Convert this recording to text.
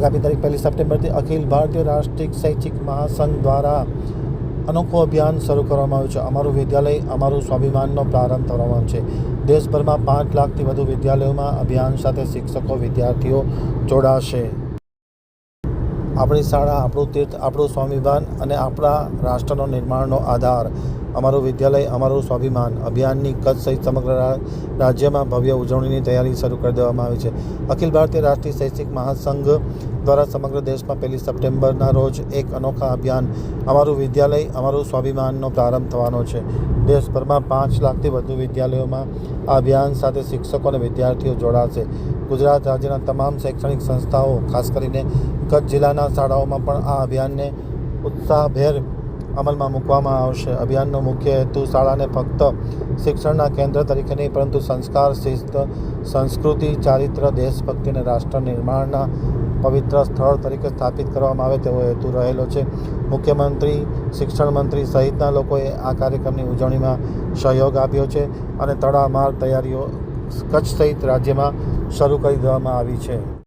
આગામી તારીખ 1 સપ્ટેમ્બરથી અખિલ ભારતીય રાષ્ટ્રીય શૈક્ષિક મહાસંઘ દ્વારા અનોખું અભિયાન શરૂ કરવામાં આવ્યું છે। અમારું વિદ્યાલય અમારું સ્વાભિમાનનો પ્રારંભ કરવામાં છે। દેશભરમાં 5 લાખથી વધુ વિદ્યાલયોમાં અભિયાન સાથે શિક્ષકો વિદ્યાર્થીઓ જોડાશે। આપણી શાળા આપણું તીર્થ, આપણું સ્વાભિમાન અને આપણા રાષ્ટ્રનો નિર્માણનો આધાર। અમારું વિદ્યાલય અમારું સ્વાભિમાન અભિયાનની કચ્છ સહિત સમગ્ર રાજ્યમાં ભવ્ય ઉજવણીની તૈયારી શરૂ કરી દેવામાં આવી છે। અખિલ ભારતીય રાષ્ટ્રીય શૈક્ષિક મહાસંઘ દ્વારા સમગ્ર દેશમાં 1 સપ્ટેમ્બરના રોજ એક અનોખા અભિયાન અમારું વિદ્યાલય અમારું સ્વાભિમાનનો પ્રારંભ થવાનો છે। દેશભરમાં 5 લાખથી વધુ વિદ્યાલયોમાં આ અભિયાન સાથે શિક્ષકો અને વિદ્યાર્થીઓ જોડાશે। ગુજરાત રાજ્યના તમામ શૈક્ષણિક સંસ્થાઓ, ખાસ કરીને કચ્છ જિલ્લાના શાળાઓમાં પણ આ અભિયાનને ઉત્સાહભેર અમલમાં મૂકવામાં આવશે। અભિયાનનો મુખ્ય હેતુ શાળાને ફક્ત શિક્ષણના કેન્દ્ર તરીકે નહીં, પરંતુ સંસ્કાર, શિસ્ત, સંસ્કૃતિ, ચારિત્ર્ય, દેશભક્તિ અને રાષ્ટ્ર નિર્માણના પવિત્ર સ્થળ તરીકે સ્થાપિત કરવામાં આવે તેવો હેતુ રહેલો છે। મુખ્યમંત્રી, શિક્ષણ મંત્રી સહિતના લોકોએ આ કાર્યક્રમની ઉજવણીમાં સહયોગ આપ્યો છે અને તડામાર તૈયારીઓ કચ્છ સહિત રાજ્યમાં શરૂ કરી દેવામાં આવી છે।